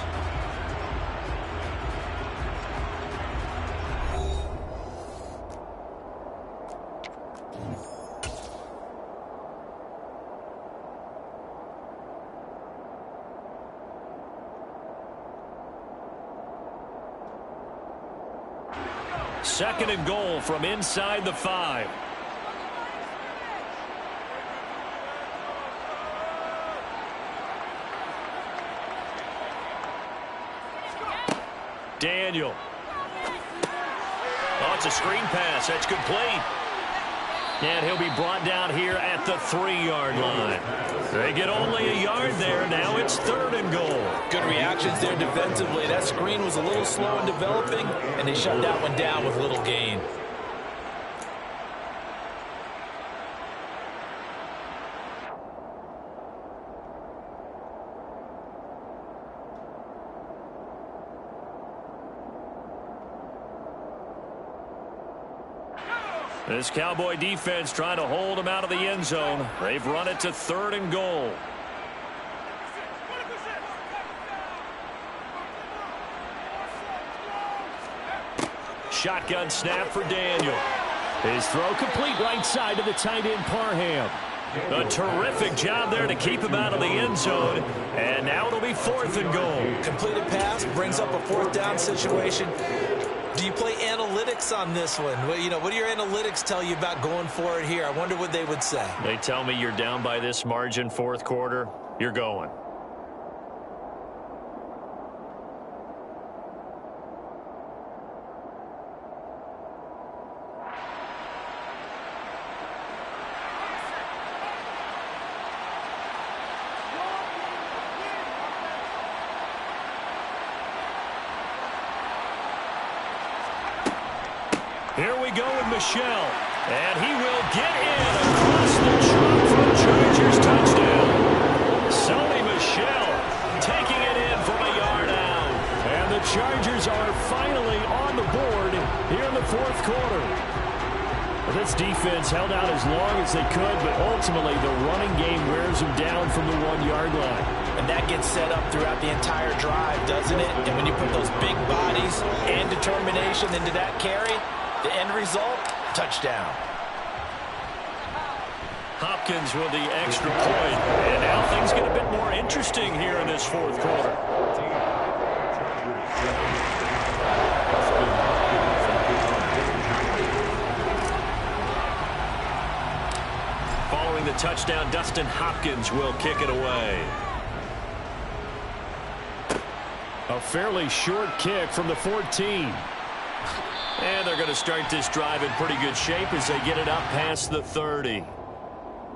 Second and goal from inside the 5. Daniel. Oh, it's a screen pass. That's complete. And he'll be brought down here at the 3-yard line. They get only a yard there. Now it's 3rd and goal. Good reactions there defensively. That screen was a little slow in developing, and they shut that one down with little gain. This Cowboy defense trying to hold them out of the end zone. They've run it to 3rd and goal. Shotgun snap for Daniel. His throw complete right side to the tight end Parham. A terrific job there to keep him out of the end zone. And now it'll be 4th and goal. Completed pass brings up a 4th down situation. Do you play analytics on this one? Well, you know, what do your analytics tell you about going for it here? I wonder what they would say. They tell me you're down by this margin 4th quarter. You're going. Here we go with Michel. And he will get in across the chalk for a Chargers touchdown. Sony Michel taking it in from a yard out. And the Chargers are finally on the board here in the 4th quarter. Well, this defense held out as long as they could, but ultimately the running game wears them down from the 1-yard line. And that gets set up throughout the entire drive, doesn't it? And when you put those big bodies and determination into that carry, the end result, touchdown. Hopkins with the extra point. And now things get a bit more interesting here in this 4th quarter. touchdown. Dustin Hopkins will kick it away. A fairly short kick from the 14. And they're going to start this drive in pretty good shape as they get it up past the 30.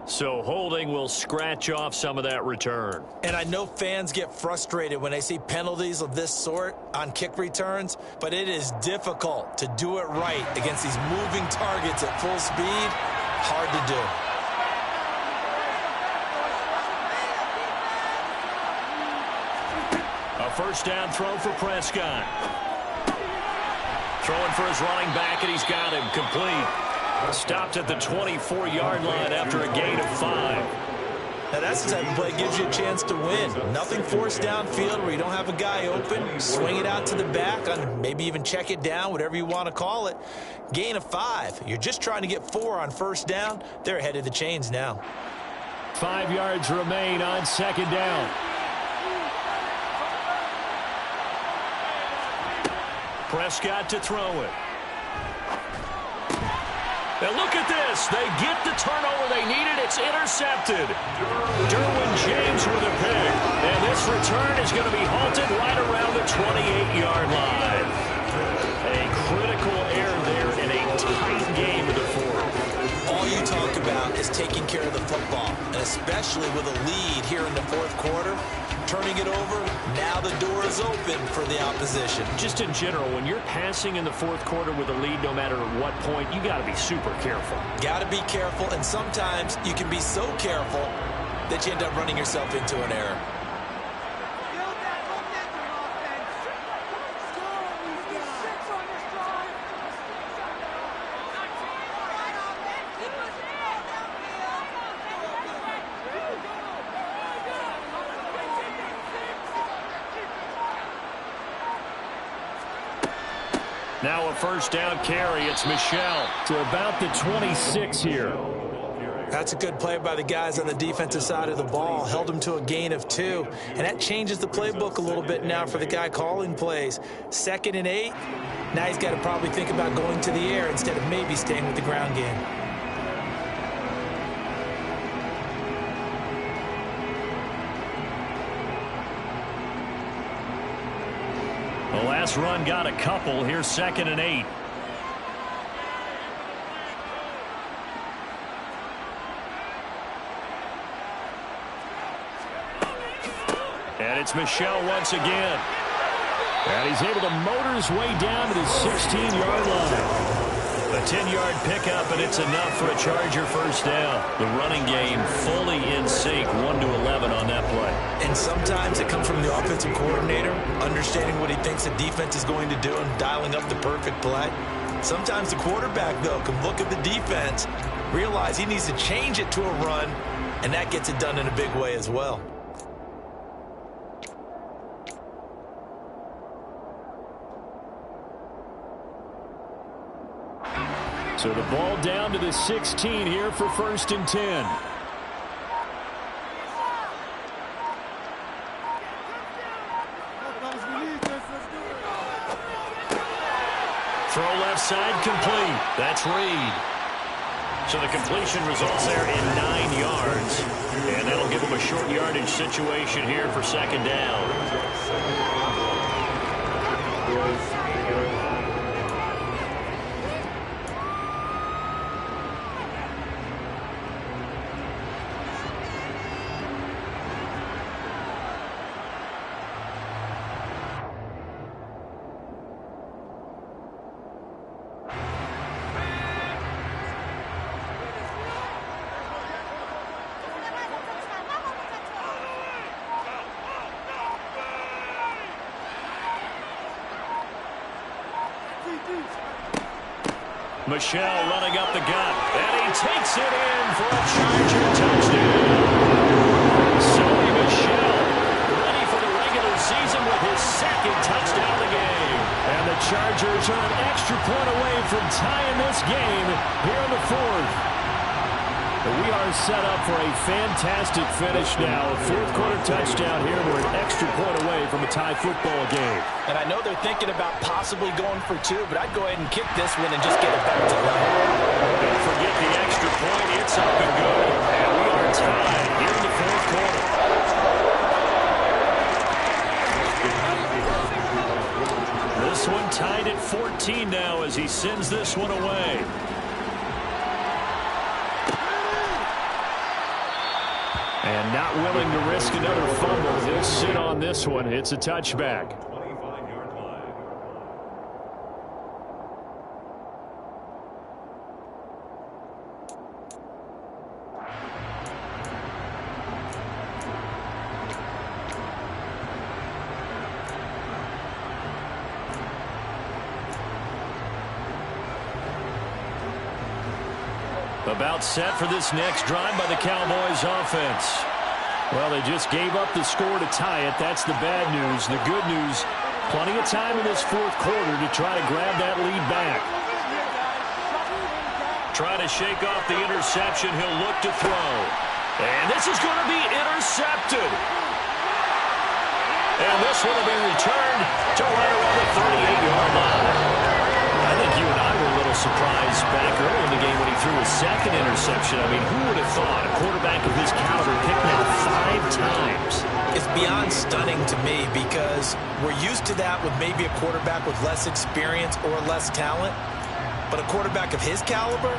So holding will scratch off some of that return. And I know fans get frustrated when they see penalties of this sort on kick returns, but it is difficult to do it right against these moving targets at full speed. Hard to do. A first down throw for Prescott. Throwing for his running back, and he's got him complete. Stopped at the 24-yard line after a gain of 5. Now that's the type of play that gives you a chance to win. Nothing forced downfield where you don't have a guy open. Swing it out to the back, on maybe even check it down, whatever you want to call it. Gain of 5. You're just trying to get 4 on first down. They're ahead of the chains now. 5 yards remain on second down. Prescott to throw it. Now look at this. They get the turnover they needed. It's intercepted. Derwin James with a pick. And this return is going to be halted right around the 28-yard line. A critical error there in a tight game of the fourth. All you talk about is taking care of the football, and especially with a lead here in the fourth quarter. Turning it over, now the door is open for the opposition. Just in general, when you're passing in the fourth quarter with a lead, no matter at what point, you got to be super careful. Got to be careful, and sometimes you can be so careful that you end up running yourself into an error. Now a first down carry. It's Michel to about the 26 here. That's a good play by the guys on the defensive side of the ball. Held them to a gain of 2. And that changes the playbook a little bit now for the guy calling plays. 2nd and 8. Now he's got to probably think about going to the air instead of maybe staying with the ground game. The last run got a couple. Here's 2nd and 8. And it's Michel once again. And he's able to motor his way down to the 16-yard line. A 10-yard pickup, and it's enough for a Charger first down. The running game fully in sync, 1-11 on that play. And sometimes it comes from the offensive coordinator, understanding what he thinks the defense is going to do and dialing up the perfect play. Sometimes the quarterback, though, can look at the defense, realize he needs to change it to a run, and that gets it done in a big way as well. So the ball down to the 16 here for 1st and 10. Throw left side complete. That's Reed. So the completion results there in 9 yards. And that'll give them a short yardage situation here for 2nd down. Michel running up the gut, and he takes it in for a Charger touchdown. Sony Michel ready for the regular season with his 2nd touchdown of the game. And the Chargers are an extra point away from tying this game here in the 4th. We are set up for a fantastic finish now. A 4th quarter touchdown here. We're an extra point away from a tie football game. And I know they're thinking about possibly going for 2, but I'd go ahead and kick this one and just get it back to level. Don't forget the extra point. It's up and good. And we are 14 now as he sends this one away. And not willing to risk another fumble. They'll sit on this one. It's a touchback. About set for this next drive by the Cowboys offense. Well, they just gave up the score to tie it. That's the bad news. The good news, plenty of time in this fourth quarter to try to grab that lead back. Trying to shake off the interception. He'll look to throw. And this is going to be intercepted. And this will be returned to right around the 38-yard line. I think you and I were a little surprised back early in the game when he threw his second interception. I mean, who would have thought a quarterback of his caliber picked him 5 times? It's beyond stunning to me because we're used to that with maybe a quarterback with less experience or less talent. But a quarterback of his caliber,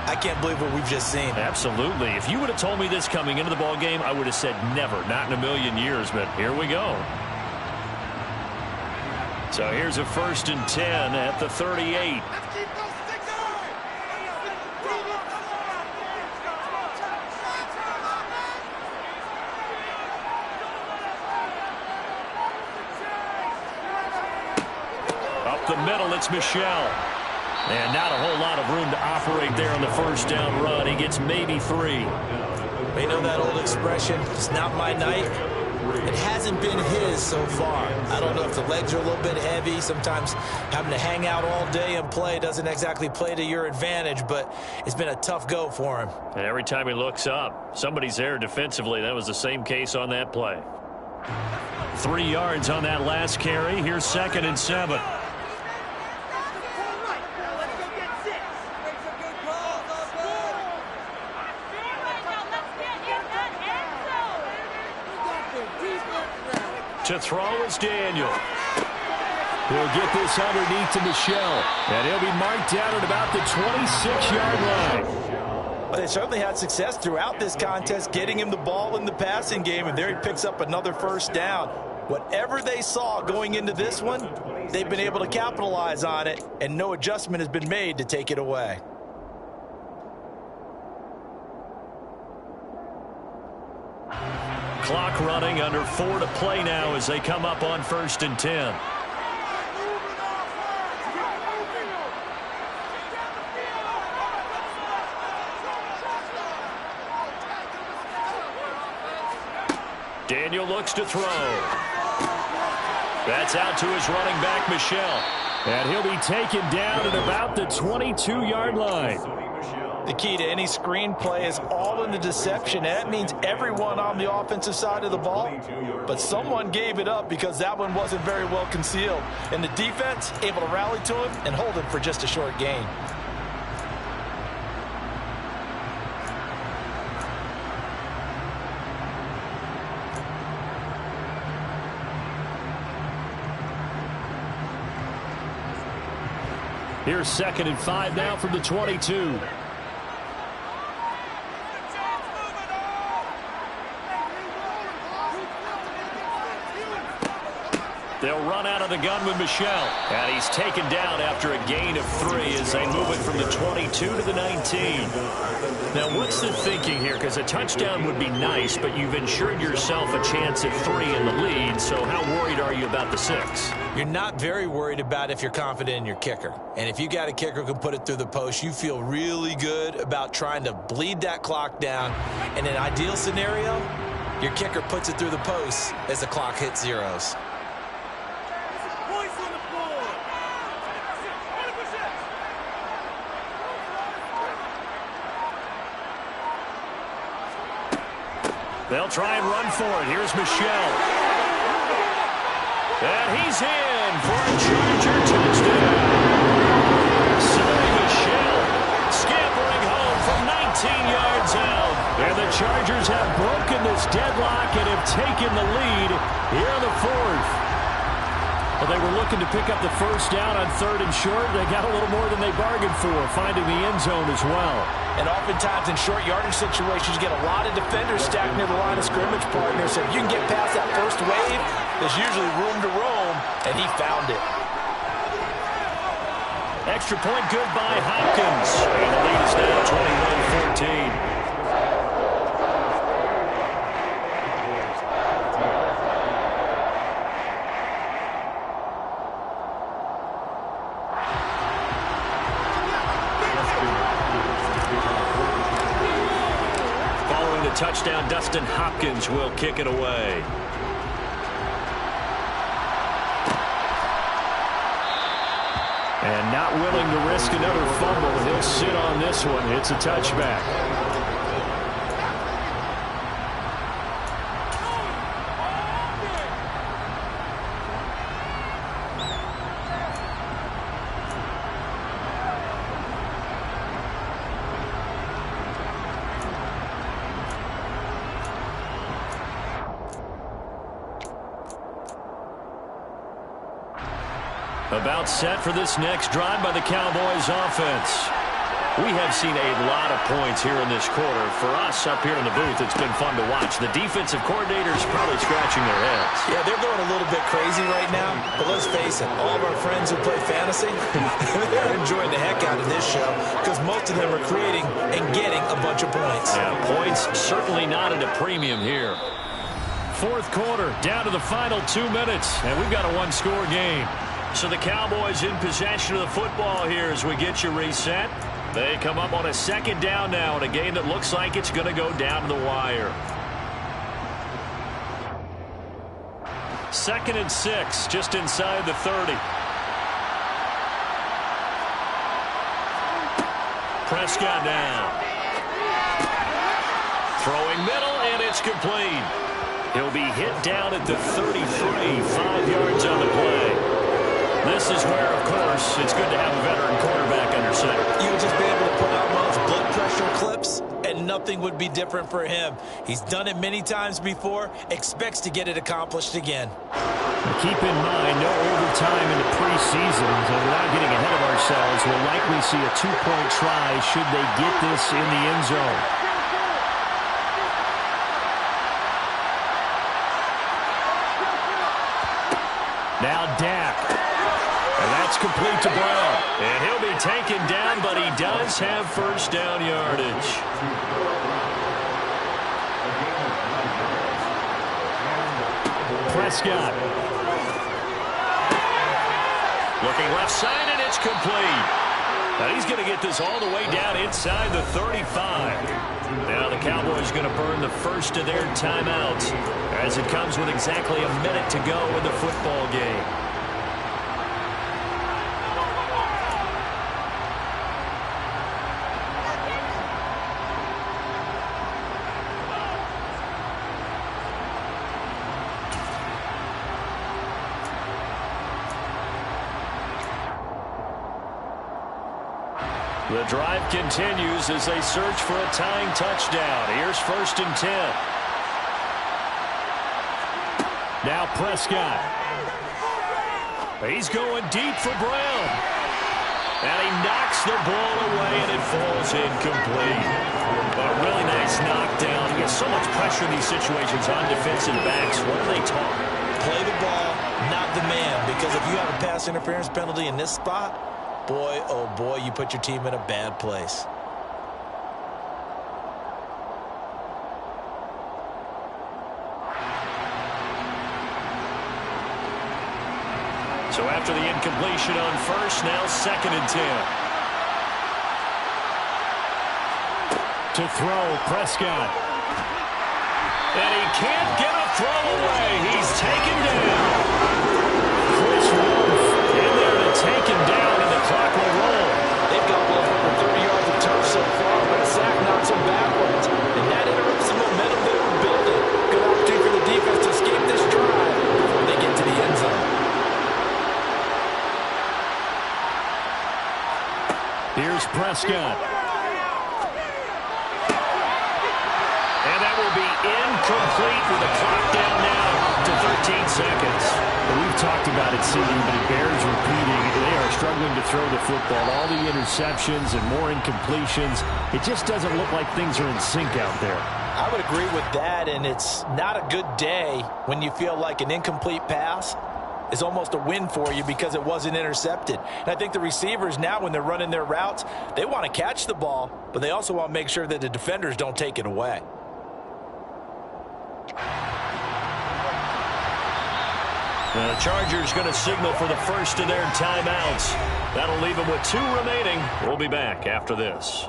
I can't believe what we've just seen. Absolutely. If you would have told me this coming into the ball game, I would have said never, not in a million years. But here we go. So here's a 1st and 10 at the 38. Up the middle, it's Michel. And not a whole lot of room to operate there on the first down run. He gets maybe 3. They know that old expression, it's not my night. It hasn't been his so far. I don't know if the legs are a little bit heavy. Sometimes having to hang out all day and play doesn't exactly play to your advantage, but it's been a tough go for him. And every time he looks up, somebody's there defensively. That was the same case on that play. 3 yards on that last carry. Here's 2nd and 7. To throw is Daniel. He'll get this underneath to Michel. And he'll be marked down at about the 26-yard line. Well, they certainly had success throughout this contest getting him the ball in the passing game, and there he picks up another 1st down. Whatever they saw going into this one, they've been able to capitalize on it, and no adjustment has been made to take it away. Clock running, under 4 to play now as they come up on 1st and 10. Daniel looks to throw. That's out to his running back, Michel. And he'll be taken down at about the 22-yard line. The key to any screen play is all in the deception. That means everyone on the offensive side of the ball. But someone gave it up because that one wasn't very well concealed. And the defense able to rally to him and hold him for just a short gain. Here's 2nd and 5 now from the 22. They'll run out of the gun with Michel. And he's taken down after a gain of 3 as they move it from the 22 to the 19. Now, what's the thinking here? Because a touchdown would be nice, but you've ensured yourself a chance at 3 in the lead. So how worried are you about the 6? You're not very worried about if you're confident in your kicker. And if you got a kicker who can put it through the post, you feel really good about trying to bleed that clock down. In an ideal scenario, your kicker puts it through the post as the clock hits zeros. They'll try and run for it. Here's Michel. And he's in for a Charger touchdown. Sonny Michel scampering home from 19 yards out. And the Chargers have broken this deadlock and have taken the lead here in the 4th. Well, they were looking to pick up the first down on 3rd and short. They got a little more than they bargained for, finding the end zone as well. And oftentimes in short yardage situations, you get a lot of defenders stacked near the line of scrimmage partners. So if you can get past that first wave, there's usually room to roam, and he found it. Extra point good by Hopkins. And the lead is now 21-14. Touchdown, Dustin Hopkins will kick it away. And not willing to risk another fumble. He'll sit on this one. It's a touchback. About set for this next drive by the Cowboys offense. We have seen a lot of points here in this quarter. For us up here in the booth, it's been fun to watch. The defensive coordinators probably scratching their heads. Yeah, they're going a little bit crazy right now. But let's face it, all of our friends who play fantasy, they're enjoying the heck out of this show because most of them are creating and getting a bunch of points. Yeah, points certainly not at a premium here. 4th quarter, down to the final 2 minutes, and we've got a one-score game. So the Cowboys in possession of the football here as we get you reset. They come up on a 2nd down now in a game that looks like it's going to go down to the wire. 2nd and 6, just inside the 30. Prescott down. Throwing middle, and it's complete. He'll be hit down at the 33, 5 yards on the play. This is where, of course, it's good to have a veteran quarterback under center. You would just be able to put out one of those blood pressure clips, and nothing would be different for him. He's done it many times before, expects to get it accomplished again. Keep in mind, no overtime in the preseason, and without getting ahead of ourselves, we'll likely see a 2-point try should they get this in the end zone. Now Dak. And that's complete to Brown. And he'll be taken down, but he does have first down yardage. Prescott. Looking left side, and it's complete. Now he's going to get this all the way down inside the 35. Now the Cowboys going to burn the first of their timeouts as it comes with exactly a minute to go in the football game. The drive continues as they search for a tying touchdown. Here's 1st and 10. Now Prescott. He's going deep for Brown. And he knocks the ball away, and it falls incomplete. But a really nice knockdown. You get so much pressure in these situations on defensive backs. What are they taught? Play the ball, not the man. Because if you have a pass interference penalty in this spot, boy, oh boy, you put your team in a bad place. So after the incompletion on first, now 2nd and 10. To throw, Prescott. And he can't get a throw away. He's taken down. Chris Wolf in there to take him down, and the clock will roll. They've got well over 30 yards of turf so far, but a sack knocks him backwards. And that interrupts the momentum they were building. Good opportunity for the defense to escape this drive before they get to the end zone. Here's Prescott. And that will be incomplete with the clock down now to seconds. Well, we've talked about it, CD, but it bears repeating. They are struggling to throw the football. All the interceptions and more incompletions. It just doesn't look like things are in sync out there. I would agree with that, and it's not a good day when you feel like an incomplete pass is almost a win for you because it wasn't intercepted. And I think the receivers now, when they're running their routes, they want to catch the ball, but they also want to make sure that the defenders don't take it away. The Chargers going to signal for the first of their timeouts. That'll leave them with 2 remaining. We'll be back after this.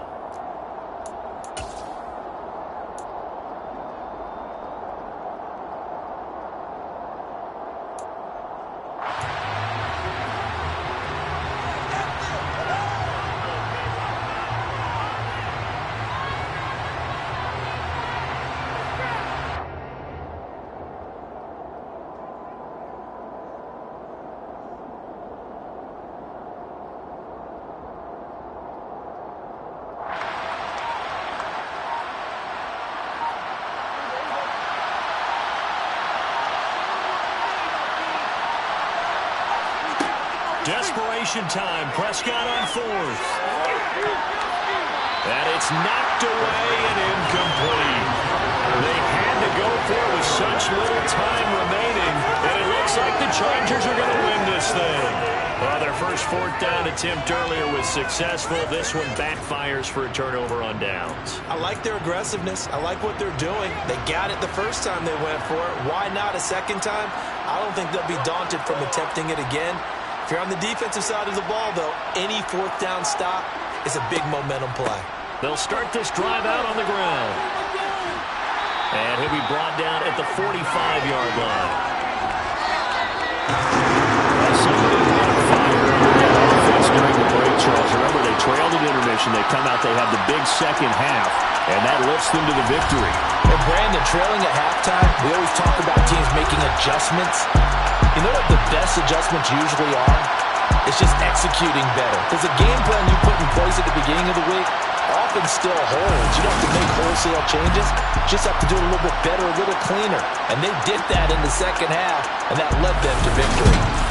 Desperation time. Prescott on 4th. And it's knocked away and incomplete. They had to go for it with such little time remaining, and it looks like the Chargers are going to win this thing. Well, their first 4th down attempt earlier was successful. This one backfires for a turnover on downs. I like their aggressiveness. I like what they're doing. They got it the first time they went for it. Why not a second time? I don't think they'll be daunted from attempting it again. If you're on the defensive side of the ball, though, any 4th down stop is a big momentum play. They'll start this drive out on the ground. And he'll be brought down at the 45-yard line. Somebody lit a fire under that offense during the break, Charles. Remember, they trailed at intermission. They come out, they have the big second half, and that lifts them to the victory. And Brandon, trailing at halftime, we always talk about teams making adjustments. You know what the best adjustments usually are? It's just executing better. Because the game plan you put in place at the beginning of the week often still holds. You don't have to make wholesale changes. You just have to do it a little bit better, a little cleaner. And they did that in the second half, and that led them to victory.